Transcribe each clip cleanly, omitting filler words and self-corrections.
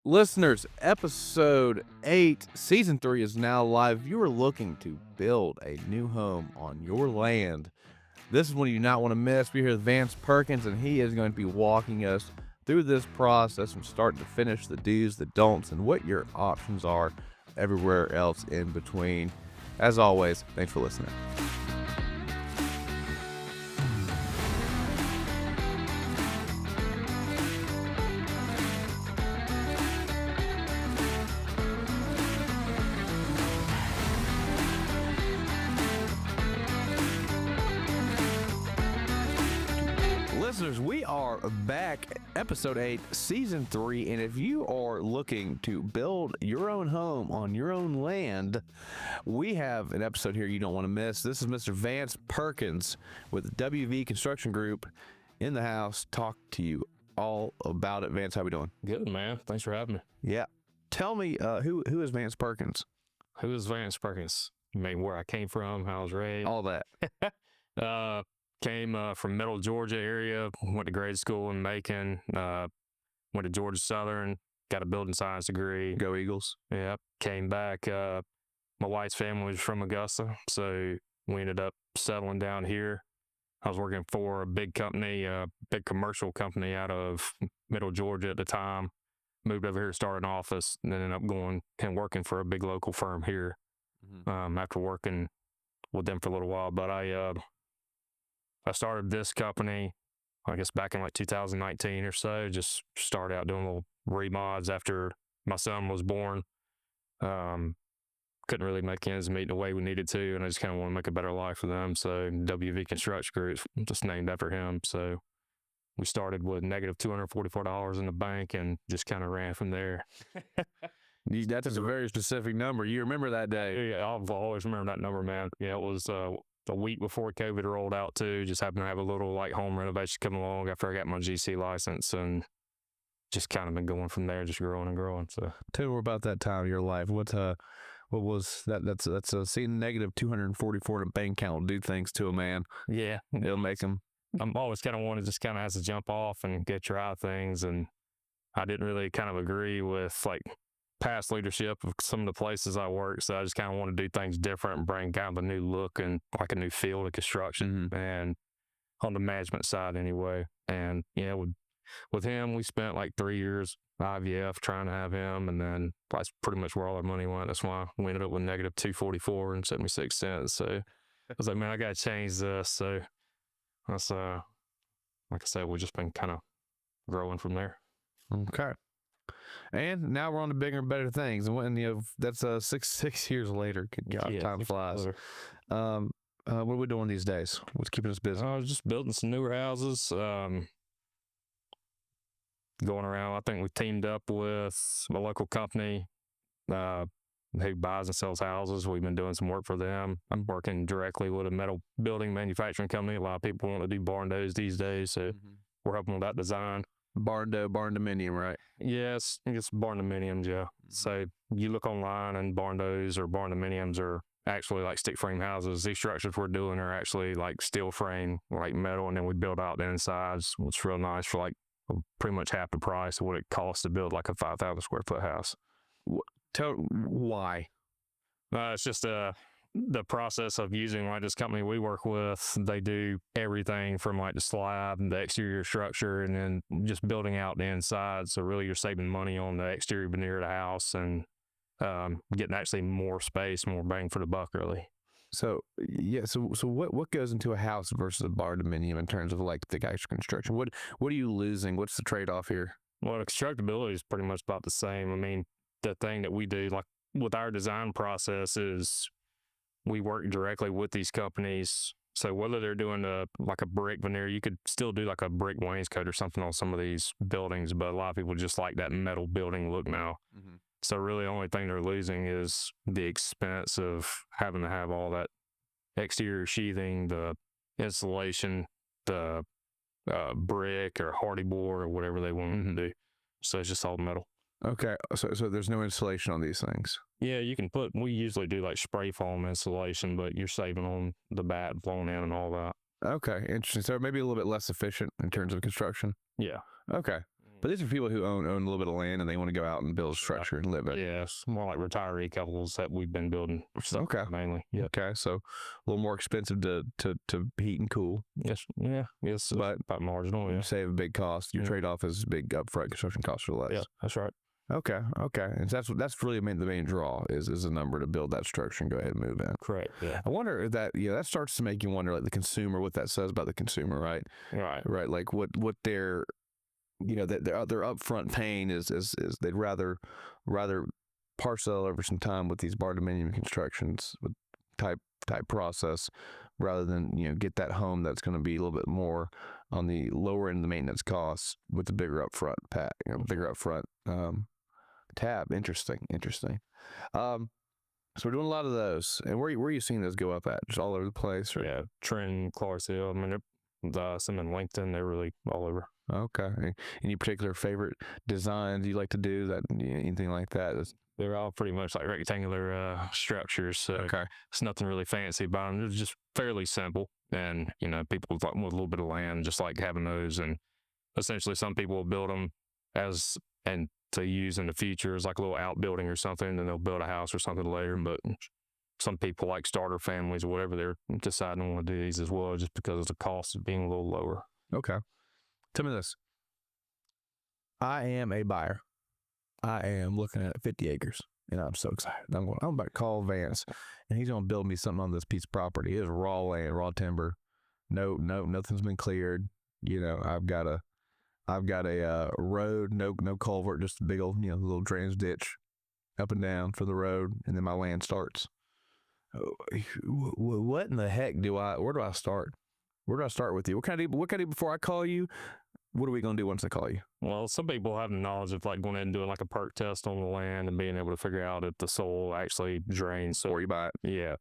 Listeners, episode 8, season 3 is now live. If you are looking to build a new home on your land, this is one you do not want to miss. We're here with Vance Perkins, and he is going to be walking us through this process from start to finish, the do's, the don'ts, and what your options are everywhere else in between. As always, thanks for listening. Listeners, we are back, episode 8, season 3, and if you are looking to build your own home on your own land, we have an episode here you don't want to miss. This is Mr. Vance Perkins with WV Construction Group in the house. Talk to you all about it. Vance, how we doing? Good, man. Thanks for having me. Yeah. Tell me, who is Vance Perkins? Who is Vance Perkins? You mean where I came from, how I was raised? All that. Came from Middle Georgia area, went to grade school in Macon, went to Georgia Southern, got a building science degree. Go Eagles. Yeah, came back. My wife's family was from Augusta, so we ended up settling down here. I was working for a big company, a big commercial company out of Middle Georgia at the time. Moved over here, started an office, and then ended up going and working for a big local firm here. After working with them for a little while, but I started this company, I guess back in like 2019 or so. Just started out doing little remods after my son was born. Couldn't really make ends meet the way we needed to, and I just kind of want to make a better life for them. So WV Construction Group, just named after him. So we started with negative $244 in the bank and just kind of ran from there. That's a very specific number. You remember that day? Yeah, I'll always remember that number, man. Yeah, it was a week before COVID rolled out too. Just happened to have a little like home renovation come along after I got my GC license, and just kind of been going from there, just growing and growing. So tell me more about that time of your life. What was that? That's a seeing negative 244 in a bank account will do things to a man. Yeah, it'll make him. I'm always kind of wanted just kind of has to jump off and get your eye things, and I didn't really kind of agree with like past leadership of some of the places I work, so I just kind of want to do things different and bring kind of a new look and like a new feel to construction, and on the management side anyway. And yeah, with him, we spent like 3 years IVF trying to have him, and then that's pretty much where all our money went. That's why we ended up with negative 244 and 76 cents. So I was like, man, I got to change this. So that's like I said, we've just been kind of growing from there. Okay. And now we're on to bigger and better things. And when that's 6 years later. Good God, yeah, time flies. What are we doing these days? What's keeping us busy? I was just building some newer houses. Going around. I think we teamed up with a local company who buys and sells houses. We've been doing some work for them. I'm working directly with a metal building manufacturing company. A lot of people want to do barn-dos these days, so we're helping with that design. Barndominium, right? Yes, it's Barndominiums, yeah. So you look online and barn-dos or Barndominiums are actually like stick frame houses. These structures we're doing are actually like steel frame, like metal, and then we build out the insides, which is real nice for like pretty much half the price of what it costs to build like a 5,000 square foot house. Why? It's just the process of using like this company we work with. They do everything from like the slab and the exterior structure, and then just building out the inside. So really, you're saving money on the exterior veneer of the house and getting actually more space, more bang for the buck, really. So yeah, so what goes into a house versus a barndominium in terms of like the actual construction? What are you losing? What's the trade off here? Well, the constructability is pretty much about the same. I mean, the thing that we do, like with our design process, is we work directly with these companies. So whether they're doing like a brick veneer, you could still do like a brick wainscot or something on some of these buildings, but a lot of people just like that metal building look now. So really the only thing they're losing is the expense of having to have all that exterior sheathing, the insulation, the brick or hardy board or whatever they want to do. So it's just all metal. Okay, so there's no insulation on these things. Yeah, you can we usually do like spray foam insulation, but you're saving on the bat blown in and all that. Okay, interesting. So maybe a little bit less efficient in terms of construction. Yeah. Okay. But these are people who own a little bit of land and they want to go out and build a structure and live in. Yeah, it's more like retiree couples that we've been building stuff mainly. Yeah. Okay, so a little more expensive to heat and cool. Yes. Yeah. Yes. But about marginal. you Yeah. save a big cost. Your trade-off is big upfront construction costs for less. Yeah, that's right. Okay. And that's really the main draw is a number to build that structure and go ahead and move in. Correct. Yeah. I wonder if that that starts to make you wonder, like the consumer, what that says about the consumer, right? Right. Like what their that their upfront pain is they'd rather parcel over some time with these barndominium constructions with type process rather than get that home that's going to be a little bit more on the lower end of the maintenance costs with the bigger upfront bigger upfront tab. Interesting. So we're doing a lot of those. And where are you seeing those go up at? Just all over the place? Or? Yeah, Trent, Clarksville. I mean, some in Lincoln. They're really all over. Okay. Any particular favorite designs you like to do? That anything like that? They're all pretty much like rectangular structures. So it's nothing really fancy about them. They're just fairly simple. And people with a little bit of land just like having those. And essentially, some people will build them to use in the future as like a little outbuilding or something, and they'll build a house or something later. But some people like starter families or whatever, they're deciding to want to do these as well, just because of the cost of being a little lower. Okay. Tell me this. I am a buyer. I am looking at 50 acres, and I'm so excited. I'm about to call Vance, and he's going to build me something on this piece of property. It is raw land, raw timber. No, nothing's been cleared. I've got a road, no culvert, just a big old, little drainage ditch up and down for the road, and then my land starts. What in the heck where do I start? Where do I start with you? What can I do before I call you? What are we going to do once I call you? Well, some people have the knowledge of like going in and doing like a perk test on the land and being able to figure out if the soil actually drains. Before you buy it. Yeah.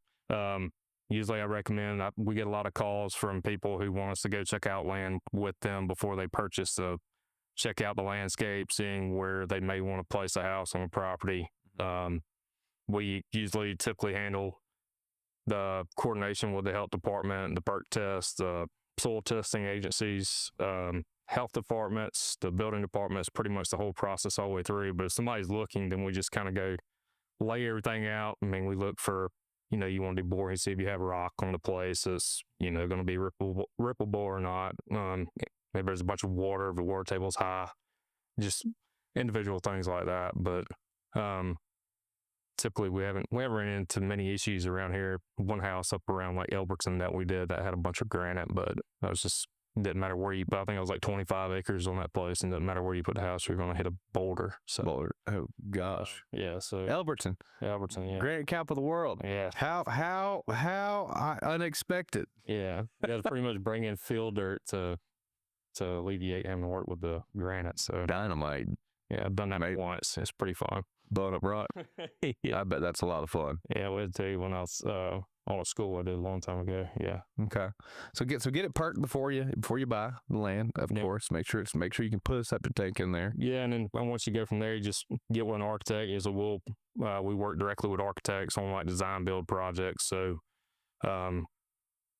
Usually I recommend, we get a lot of calls from people who want us to go check out land with them before they purchase, to check out the landscape, seeing where they may want to place a house on the property. We typically handle the coordination with the health department, the perk test, the soil testing agencies, health departments, the building departments, pretty much the whole process all the way through. But if somebody's looking, then we just kind of go lay everything out. I mean, we look for, you want to do boring, see if you have rock on the place that's, going to be rippleable or not. Maybe there's a bunch of water, if the water table's high, just individual things like that. But typically we haven't run into many issues around here. One house up around like Elberton that we did that had a bunch of granite, but that was just, didn't matter where I think it was like 25 acres on that place, and it doesn't matter where you put the house, you're going to hit a boulder. So. Boulder. Oh gosh. Yeah. So Elberton. Yeah. Granite capital of the world. Yeah. How unexpected. Yeah. You got to pretty much bring in field dirt to alleviate having to work with the granite. So dynamite. Yeah, I've done that once. It's pretty fun. Blowing up rock. Yeah. I bet that's a lot of fun. Yeah, we had to tell you when I was on school. I did a long time ago. Yeah. Okay. So get it perked before you buy the land. Of course, make sure you can put a septic tank in there. Yeah, and then once you go from there, you just get with an architect. We work directly with architects on like design build projects. So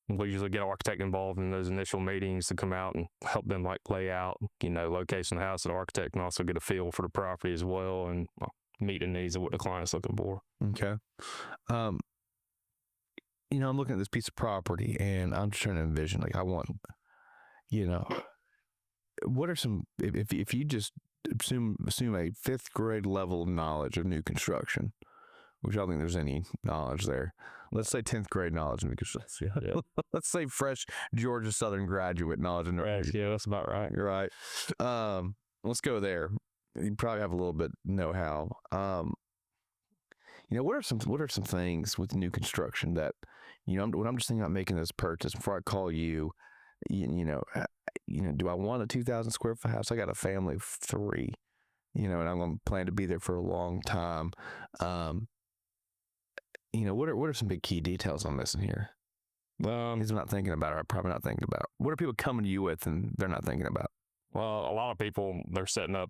we usually get an architect involved in those initial meetings to come out and help them like lay out, location of the house. The architect can also get a feel for the property as well and meet the needs of what the client's looking for. Okay. I'm looking at this piece of property and I'm just trying to envision, like, I want, what are some, if you just assume a fifth grade level of knowledge of new construction, which I don't think there's any knowledge there. Let's say 10th grade knowledge of new construction. Yeah. Let's say fresh Georgia Southern graduate knowledge. Yeah, that's about right. You're right. Let's go there. You probably have a little bit know-how. What are some things with new construction that, when I'm just thinking about making this purchase before I call you, do I want a 2,000 square foot house? I got a family of 3, and I'm going to plan to be there for a long time. What are some big key details on this in here? These I'm not thinking about, or I'm probably not thinking about. What are people coming to you with and they're not thinking about? Well, a lot of people, they're setting up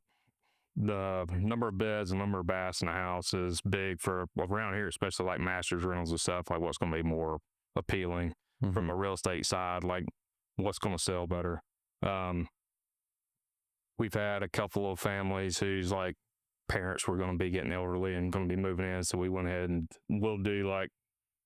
the number of beds and number of baths in the house is big for around here, especially like master's rentals and stuff, like what's going to be more appealing from a real estate side, like what's going to sell better. we've had a couple of families whose like parents were going to be getting elderly and going to be moving in. So we went ahead and we'll do like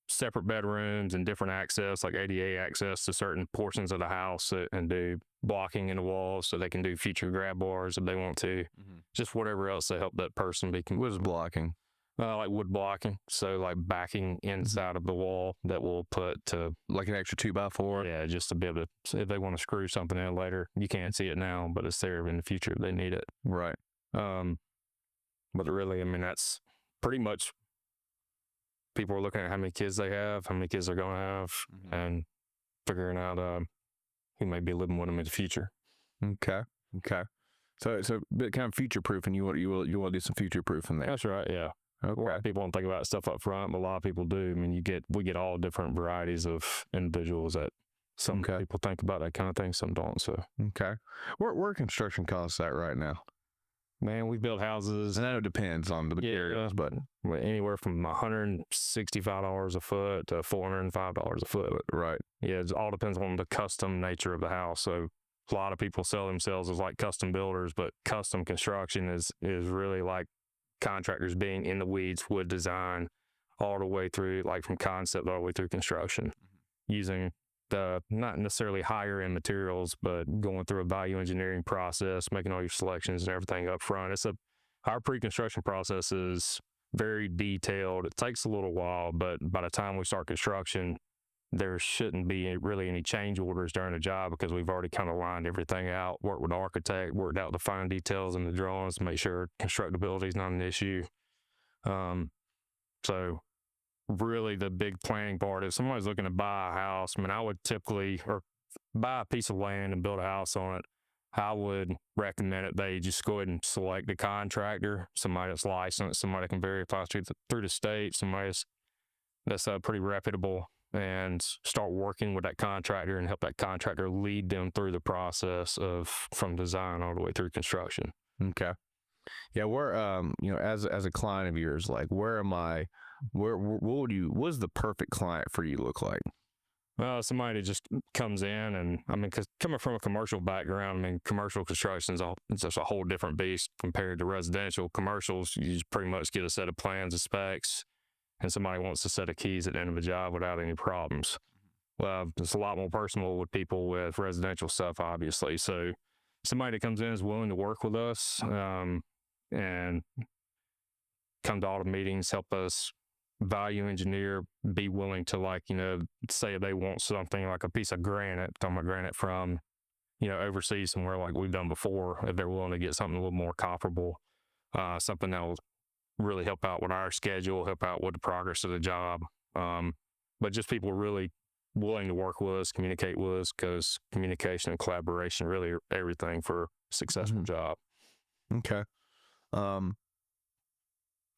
separate bedrooms and different access, like ADA access to certain portions of the house, and do blocking in the walls so they can do future grab bars if they want to. Just whatever else to help that person be. What is blocking? Like wood blocking, so like backing inside of the wall that we'll put to Like an extra 2x4? yeah, just to be able to, so if they want to screw something in later, you can't see it now, but it's there in the future if they need it. Right. But really, I mean, that's pretty much people are looking at how many kids they have, how many kids they're going to have, and figuring out who may be living with them in the future. Okay. So bit kind of future proofing. You want to do some future proofing there. That's right. Yeah. Okay. A lot of people don't think about stuff up front, but a lot of people do. I mean, we get all different varieties of individuals that some people think about that kind of thing, some don't. So okay, where are construction costs at right now? Man, we built houses. And I know it depends on the materials, but anywhere from $165 a foot to $405 a foot. Right. Yeah, it all depends on the custom nature of the house. So a lot of people sell themselves as like custom builders, but custom construction is really like contractors being in the weeds, wood design, all the way through, like from concept all the way through construction, using the not necessarily higher end materials, but going through a value engineering process, making all your selections and everything up front. Our pre-construction process is very detailed. It takes a little while, but by the time we start construction, there shouldn't be really any change orders during the job because we've already kind of lined everything out, worked with the architect, worked out the fine details in the drawings to make sure constructability is not an issue. So really the big planning part, if somebody's looking to buy a house, I mean, I would typically, or buy a piece of land and build a house on it, I would recommend it they just go ahead and select a contractor, somebody that's licensed, somebody that can verify through the state, somebody that's pretty reputable, and start working with that contractor and help that contractor lead them through the process from design all the way through construction. Okay. Yeah, where as a client of yours, like what does the perfect client for you look like? Well, somebody that just comes in and, I mean, because coming from a commercial background, I mean, commercial construction is just a whole different beast compared to residential. Commercials, you just pretty much get a set of plans and specs, and somebody wants a set of keys at the end of the job without any problems. Well, it's a lot more personal with people with residential stuff, obviously. So somebody that comes in is willing to work with us and come to all the meetings, help us value engineer, be willing to say they want something like a piece of granite, talking about granite from, overseas somewhere like we've done before, if they're willing to get something a little more comparable, something that will really help out with our schedule, help out with the progress of the job. But just people really willing to work with us, communicate with us, because communication and collaboration really are everything for a successful job. Okay.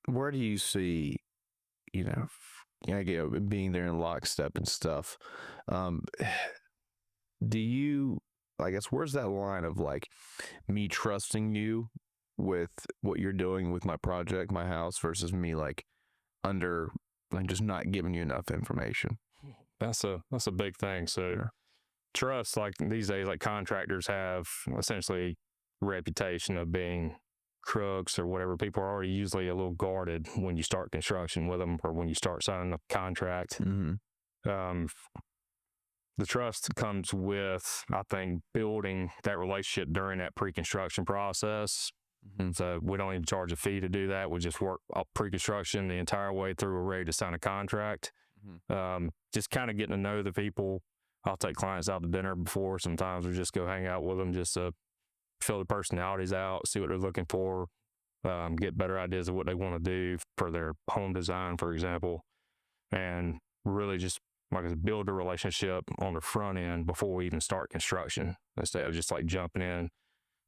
Where do you see, being there in lockstep and stuff? Do you, I guess, where's that line of like me trusting you with what you're doing with my project, my house, versus me just not giving you enough information? That's a big thing. So trust, like these days, like contractors have essentially reputation of being crooks or whatever. People are already usually a little guarded when you start construction with them or when you start signing a contract. The trust comes with, I think, building that relationship during that pre-construction process. So we don't even charge a fee to do that. We just work up pre-construction the entire way through. We're ready to sign a contract. Just kind of getting to know the people. I'll take clients out to dinner before. Sometimes we just go hang out with them just to fill their personalities out, see what they're looking for, get better ideas of what they want to do for their home design, for example, and really just build a relationship on the front end before we even start construction instead of just like jumping in.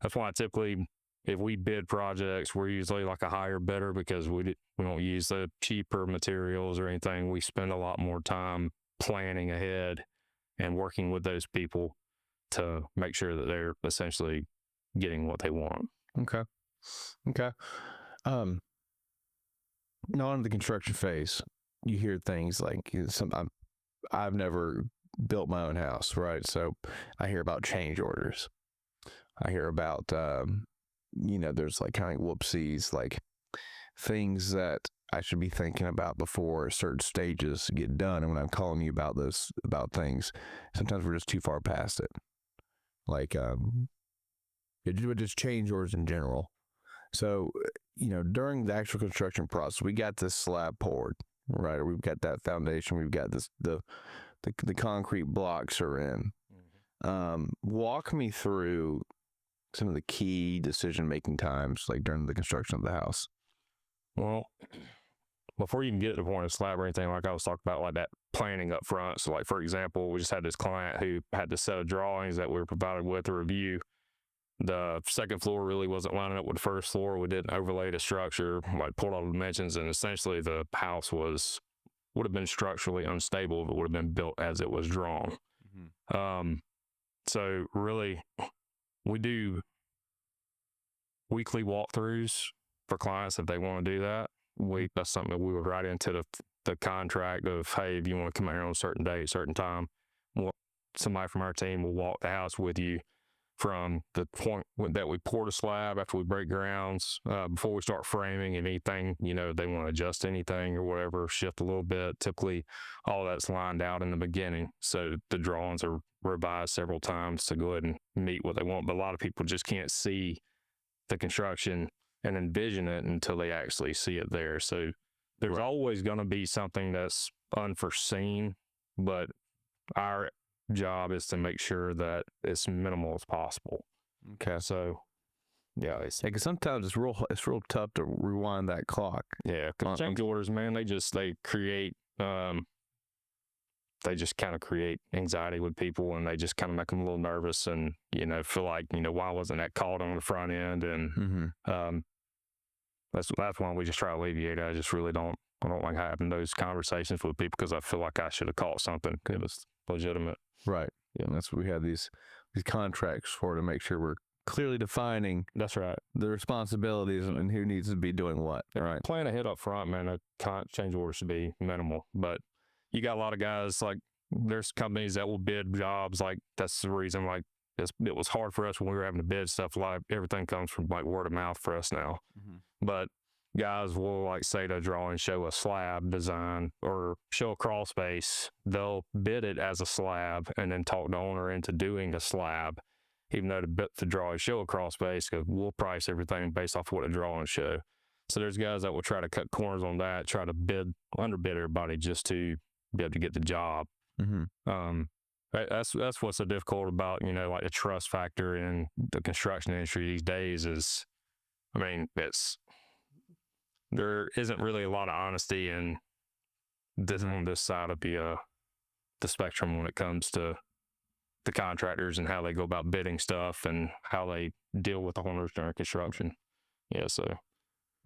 That's why typically, if we bid projects, we're usually like a higher bidder because we don't use the cheaper materials or anything. We spend a lot more time planning ahead and working with those people to make sure that they're essentially getting what they want. Okay. Now on the construction phase, you hear things like I've never built my own house, right? So I hear about change orders. I hear about, there's like kind of whoopsies, like things that I should be thinking about before certain stages get done. And when I'm calling you about about things, sometimes we're just too far past it. Like, it would just change orders in general. So, during the actual construction process, we got this slab poured, right? Or we've got that foundation. We've got the concrete blocks are in. Walk me through some of the key decision-making times, like during the construction of the house. Well, before you can get to the point of slab or anything, like I was talking about, like that planning up front. So, like, for example, we just had this client who had this set of drawings that we were provided with to review. The second floor really wasn't lining up with the first floor. We didn't overlay the structure, like pulled all the dimensions, and essentially the house would have been structurally unstable if it would have been built as it was drawn. So really, we do weekly walkthroughs for clients if they want to do that. That's something that we would write into the contract of, hey, if you want to come out here on a certain date, certain time, somebody from our team will walk the house with you from the point that we pour the slab after we break grounds, before we start framing anything, they want to adjust anything or whatever, shift a little bit. Typically, all that's lined out in the beginning. So the drawings are revised several times to go ahead and meet what they want. But a lot of people just can't see the construction and envision it until they actually see it there. So there's always going to be something that's unforeseen, but our job is to make sure that it's minimal as possible. Okay. So, yeah, because sometimes it's real tough to rewind that clock. Yeah, because change orders, man, they create, they just kind of create anxiety with people, and they just kind of make them a little nervous, and feel like why wasn't that called on the front end, and that's why we just try to alleviate it. I just really don't like having those conversations with people because I feel like I should have caught something. It was legitimate. Right. Yeah. And that's what we have these contracts for, to make sure we're clearly defining. That's right. The responsibilities and who needs to be doing what. Right. Plan ahead up front, man. A change order should be minimal, but you got a lot of guys, like there's companies that will bid jobs. Like that's the reason, like it was hard for us when we were having to bid stuff. Like everything comes from like word of mouth for us now. But guys will like say to draw and show a slab design or show a crawl space. They'll bid it as a slab and then talk the owner into doing a slab, even though the drawings show a crawl space, because we'll price everything based off what a drawing show. So there's guys that will try to cut corners on that, try to underbid everybody just to be able to get the job. That's what's so difficult about, like the trust factor in the construction industry these days is, I mean, there isn't really a lot of honesty on this side of the spectrum when it comes to the contractors and how they go about bidding stuff and how they deal with the owners during construction. Yeah, so.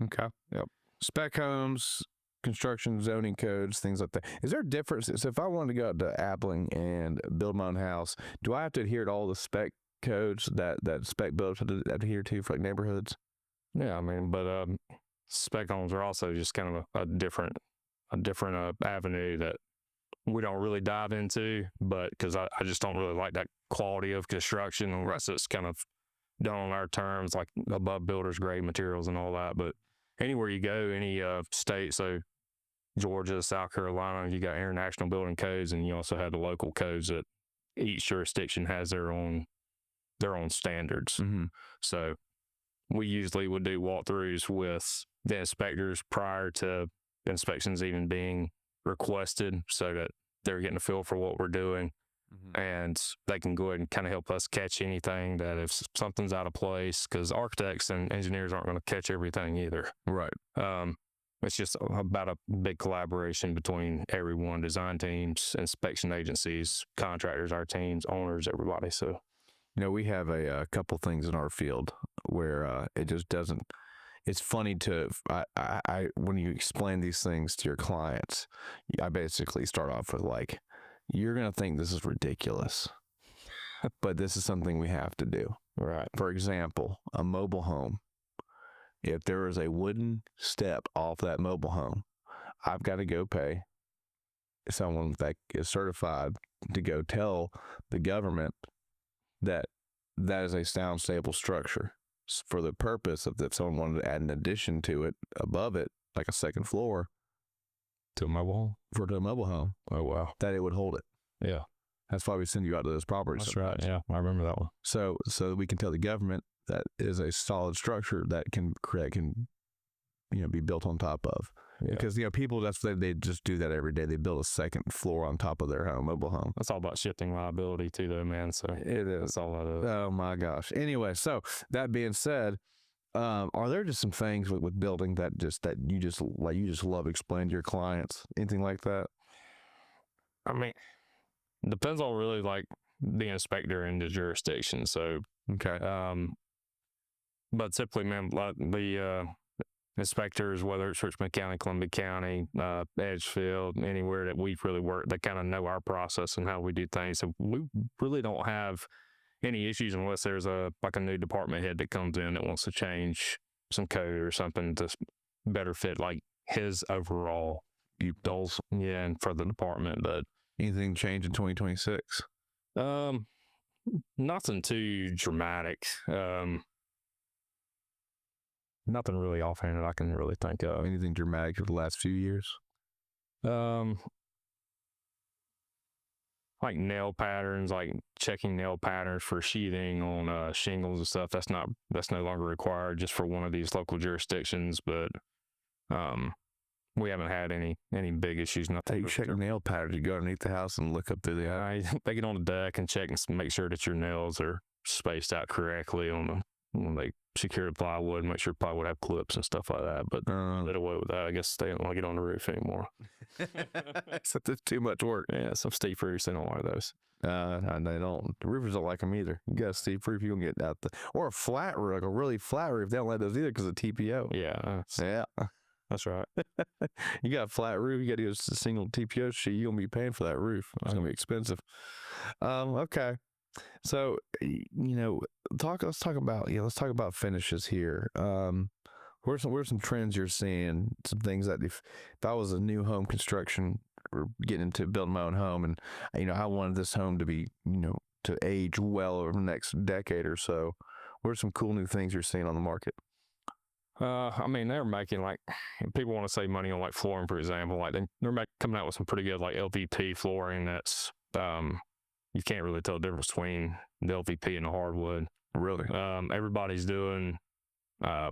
Okay. Yep. Spec homes, construction zoning codes, things like that. Is there a difference? So if I wanted to go out to Appling and build my own house, do I have to adhere to all the spec codes that spec builders have to adhere to for like neighborhoods? Yeah, I mean, but spec homes are also just kind of a different avenue that we don't really dive into, but because I just don't really like that quality of construction unless it's kind of done on our terms, like above builders grade materials and all that. But anywhere you go, any state, so Georgia, South Carolina, you got international building codes, and you also have the local codes that each jurisdiction has their own standards. So we usually would do walkthroughs with the inspectors prior to inspections even being requested, so that they're getting a feel for what we're doing, and they can go ahead and kind of help us catch anything that if something's out of place, because architects and engineers aren't going to catch everything either. Right. It's just about a big collaboration between everyone: design teams, inspection agencies, contractors, our teams, owners, everybody. So, we have a couple things in our field where it just doesn't. It's funny I when you explain these things to your clients, I basically start off with like, you're going to think this is ridiculous, but this is something we have to do. Right. For example, a mobile home. If there is a wooden step off that mobile home, I've got to go pay someone that is certified to go tell the government that that is a sound, stable structure for the purpose of if someone wanted to add an addition to it above it, like a second floor To a mobile home? to a mobile home, Oh, wow. that it would hold it. Yeah. That's why we send you out to those properties. That's sometimes. right. Yeah, I remember that one. So we can tell the government that is a solid structure that can be built on top of. Yeah. Because people they just do that every day. They build a second floor on top of their mobile home. That's all about shifting liability too, though, man. So It is. that's all that is. Oh my gosh. Anyway, so that being said, are there just some things with building that you just love explaining to your clients? Anything like that? I mean, depends on really like the inspector and the jurisdiction. So, Okay. but typically, man, like the inspectors, whether it's Richmond County, Columbia County, Edgefield, anywhere that we've really worked, they kind of know our process and how we do things. So we really don't have any issues unless there's a new department head that comes in that wants to change some code or something to better fit like his overall goals. Yeah, and for the department. But Anything change in 2026? Nothing too dramatic. Nothing really offhand that I can really think of. Anything dramatic for the last few years? Like nail patterns, like checking nail patterns for sheathing on shingles and stuff. That's no longer required just for one of these local jurisdictions. But we haven't had any big issues. Nothing. You check nail patterns. You go underneath the house and look up through the eye. They get on the deck and check and make sure that your nails are spaced out correctly when they secure the plywood, make sure plywood have clips and stuff like that. But let away with that. I guess they don't want to get on the roof anymore. Except it's too much work. Yeah, some steep roofs, they don't like those. And they don't. The roofers don't like them either. You got a steep roof, you can get out or a flat roof, like a really flat roof. They don't like those either because of TPO. Yeah. Yeah. That's right. You got a flat roof, you got to use a single TPO sheet. You're gonna be paying for that roof. It's gonna be expensive. Okay. So let's talk about finishes here. What are some trends you're seeing? Some things that if I was a new home construction or getting into building my own home, and I wanted this home to be to age well over the next decade or so. What are some cool new things you're seeing on the market? I mean, they're making people want to save money on like flooring, for example. Like they're coming out with some pretty good like LVP flooring that's you can't really tell the difference between the LVP and the hardwood. Really? Everybody's doing a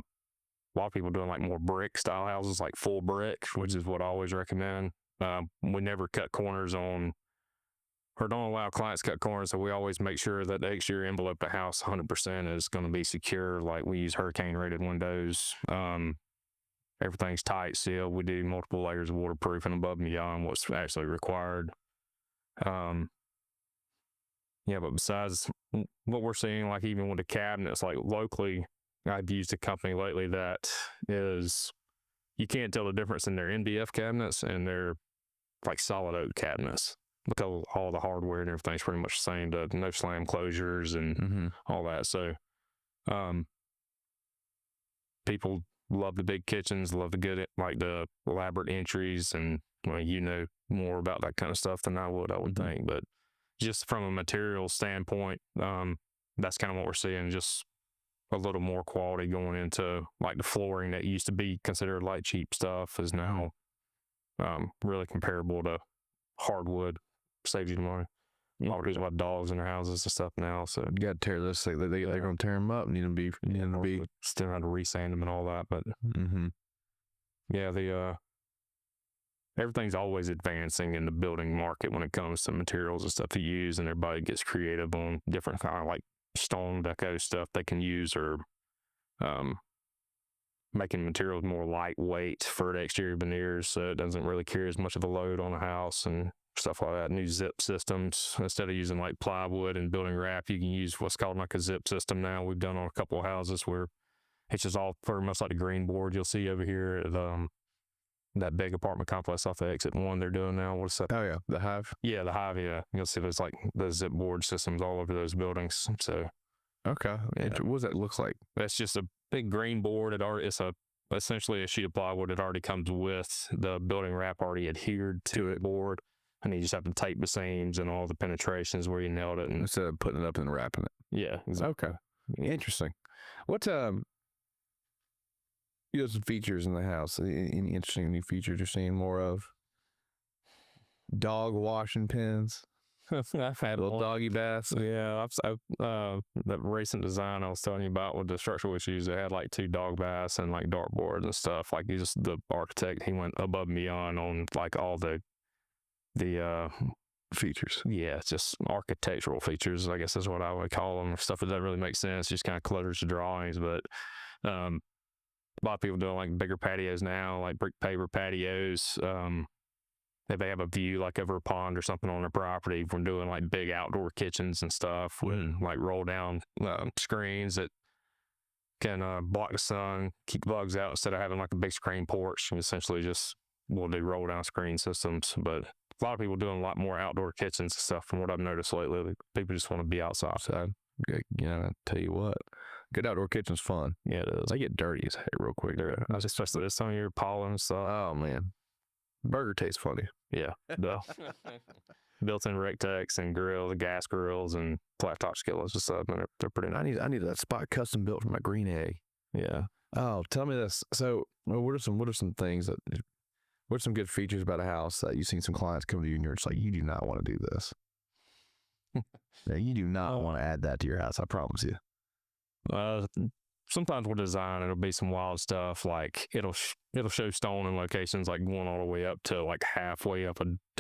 lot of people doing like more brick style houses, like full brick, which is what I always recommend. We never cut corners or don't allow clients to cut corners, so we always make sure that the exterior envelope of the house 100% is going to be secure. Like we use hurricane rated windows. Everything's tight sealed. We do multiple layers of waterproofing above and beyond what's actually required. Yeah, but besides what we're seeing, like even with the cabinets, like locally, I've used a company lately that is, you can't tell the difference in their MDF cabinets and their like solid oak cabinets. Because all the hardware and everything's pretty much the same. No slam closures and all that. So, people love the big kitchens, love the good, like the elaborate entries, and more about that kind of stuff than I would think. But just from a material standpoint, that's kind of what we're seeing. Just a little more quality going into like the flooring that used to be considered like cheap stuff is now really comparable to hardwood. Saves you money. A lot of people have dogs in their houses and stuff now, so you got to tear this thing. They're going to tear them up. Need to be still have to resand them and all that. But yeah, everything's always advancing in the building market when it comes to materials and stuff to use, and everybody gets creative on different kind of like stone deco stuff they can use, or making materials more lightweight for the exterior veneers, so it doesn't really carry as much of a load on a house and stuff like that. New zip systems, instead of using like plywood and building wrap, you can use what's called like a zip system now. We've done on a couple of houses where it's just all pretty much like the green board you'll see over here at that big apartment complex off the exit 1 they're doing now. What's that? Oh yeah, the Hive. Yeah, the Hive. Yeah, you'll see there's like the zip board systems all over those buildings. So okay, what does that look like? That's just a big green board. It's essentially a sheet of plywood that already comes with the building wrap already adhered to it board. And you just have to tape the seams and all the penetrations where you nailed it. Instead of putting it up and wrapping it. Yeah. Exactly. Okay. Interesting. What you have some features in the house. Any interesting new features you're seeing more of? Dog washing pens, I've had little one. doggy baths. Yeah, the recent design I was telling you about with the structural issues, it had like 2 dog baths and like dartboards and stuff. Like the architect, he went above and beyond on like all the Features. yeah, it's just architectural features, I guess is what I would call them. Stuff that doesn't really make sense, just kind of clutters the drawings. But a lot of people doing like bigger patios now, like brick paver patios. If they have a view like over a pond or something on their property, we're doing like big outdoor kitchens and stuff with like roll down screens that can block the sun, keep bugs out instead of having like a big screen porch. And essentially just we'll do roll down screen systems. But a lot of people doing a lot more outdoor kitchens and stuff from what I've noticed lately. People just want to be outside. So, I tell you what, good outdoor kitchen's fun. Yeah, it is. They get dirty as heck real quick. Especially this time of year, pollen and stuff. Oh man, burger tastes funny. Yeah, built-in Rectex and grills, gas grills, and flat top skillets and stuff. And they're pretty nice. I need that spot custom built for my green egg. Yeah. Oh, tell me this. So, what are some things that? What are some good features about a house that you've seen some clients come to you and you're just like, you do not want to do this. Yeah, you do not want to add that to your house. I promise you. Sometimes with design, it'll be some wild stuff. Like it'll show stone in locations like going all the way up to like halfway up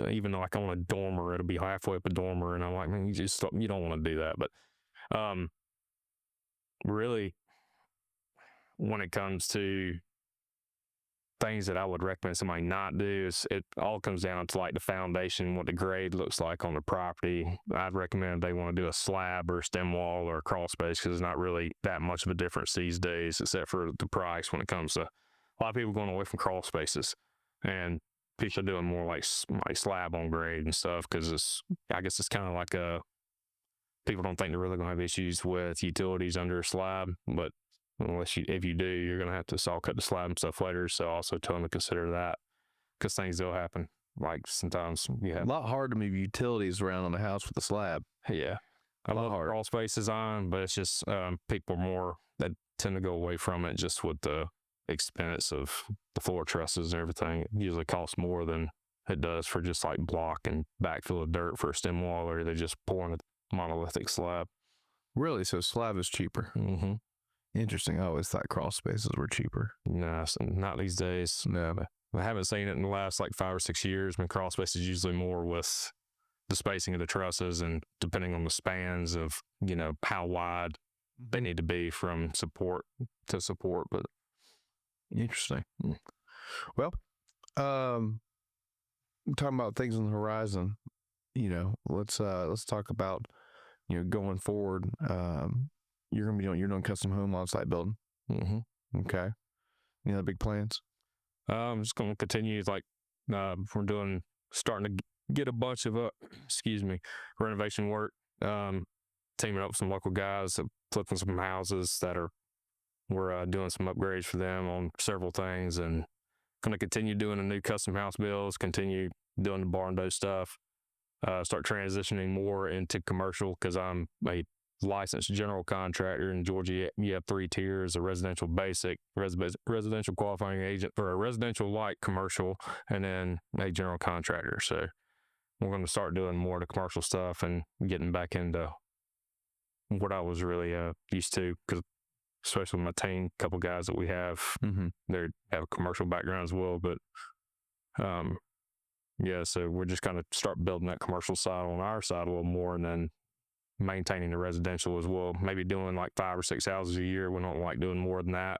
even like on a dormer, it'll be halfway up a dormer, and I'm like, man, you don't want to do that. But really, when it comes to things that I would recommend somebody not do, is it all comes down to like the foundation, what the grade looks like on the property. I'd recommend they want to do a slab or a stem wall or a crawl space, because it's not really that much of a difference these days, except for the price when it comes to a lot of people going away from crawl spaces and people are doing more like slab on grade and stuff, because I guess it's kind of like people don't think they're really going to have issues with utilities under a slab, but if you do, you're going to have to saw cut the slab and stuff later. So also tell them to consider that, because things will happen. Like sometimes you have a lot hard to move utilities around on the house with a slab. Yeah. I love crawl space design, but it's just people more that tend to go away from it just with the expense of the floor trusses and everything. It usually costs more than it does for just like block and backfill of dirt for a stem wall, or they're just pouring a monolithic slab. Really? So slab is cheaper? Mm-hmm. Interesting. I always thought crawl spaces were cheaper. No, not these days. No. I haven't seen it in the last like 5 or 6 years. I mean, crawl space is usually more with the spacing of the trusses and depending on the spans of, how wide they need to be from support to support. But interesting. Well, talking about things on the horizon, let's talk about, going forward. You're going to be doing custom home on-site building. Mm-hmm. Okay. Any other big plans? I'm just going to continue, like, we're starting to get a bunch of, renovation work, teaming up with some local guys, flipping some houses we're doing some upgrades for them on several things, and going to continue doing the new custom house builds, continue doing the barn stuff, start transitioning more into commercial, because I'm a licensed general contractor. In Georgia, you have 3 tiers: a residential basic, residential qualifying agent, or a residential light commercial, and then a general contractor. So we're going to start doing more of the commercial stuff and getting back into what I was really used to, because especially with my team, couple guys that we have, they have a commercial background as well. But so we're just kind of start building that commercial side on our side a little more, and then maintaining the residential as well. Maybe doing like 5 or 6 houses a year. We don't like doing more than that.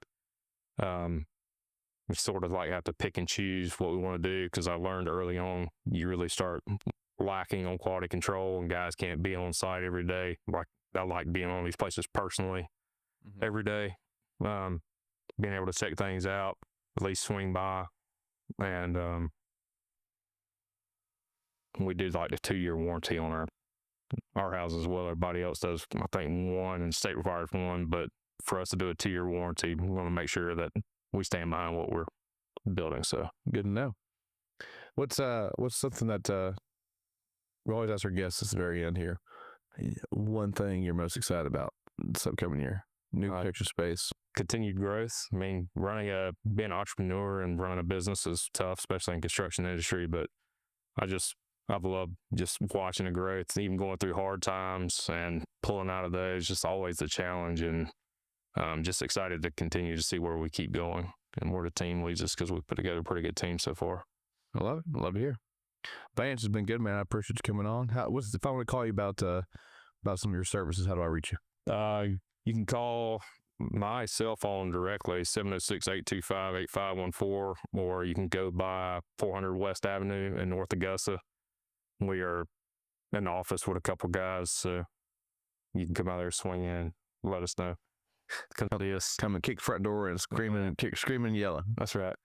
We sort of like have to pick and choose what we want to do, because I learned early on, you really start lacking on quality control, and guys can't be on site every day. Like, I like being on these places personally every day, being able to check things out, at least swing by. And we do like the 2-year warranty on our house as well. Everybody else does, I think, 1, and state requires 1, but for us to do a 2-year warranty, we want to make sure that we stand behind what we're building. So good to know. What's something that we always ask our guests at the very end here? one thing you're most excited about this upcoming year? New picture space. Continued growth. I mean, being an entrepreneur and running a business is tough, especially in construction industry. But I've loved just watching the growth, even going through hard times and pulling out of those. Just always a challenge, and just excited to continue to see where we keep going and where the team leads us, because we've put together a pretty good team so far. I love it. I love to hear. Vance has been good, man. I appreciate you coming on. If I want to call you about some of your services, how do I reach you? You can call my cell phone directly, 706-825-8514, or you can go by 400 West Avenue in North Augusta. We are in the office with a couple guys, so you can come out there, swing in, let us know. Come and kick front door and screaming and yelling. That's right.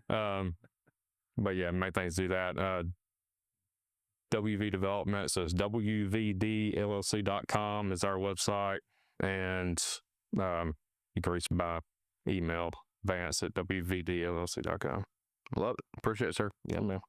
But yeah, main things do that. WV Development, so it's WVDLLC.com is our website, and you can reach me by email, Vance at WVDLLC.com. Love it. Appreciate it, sir. Yeah, man.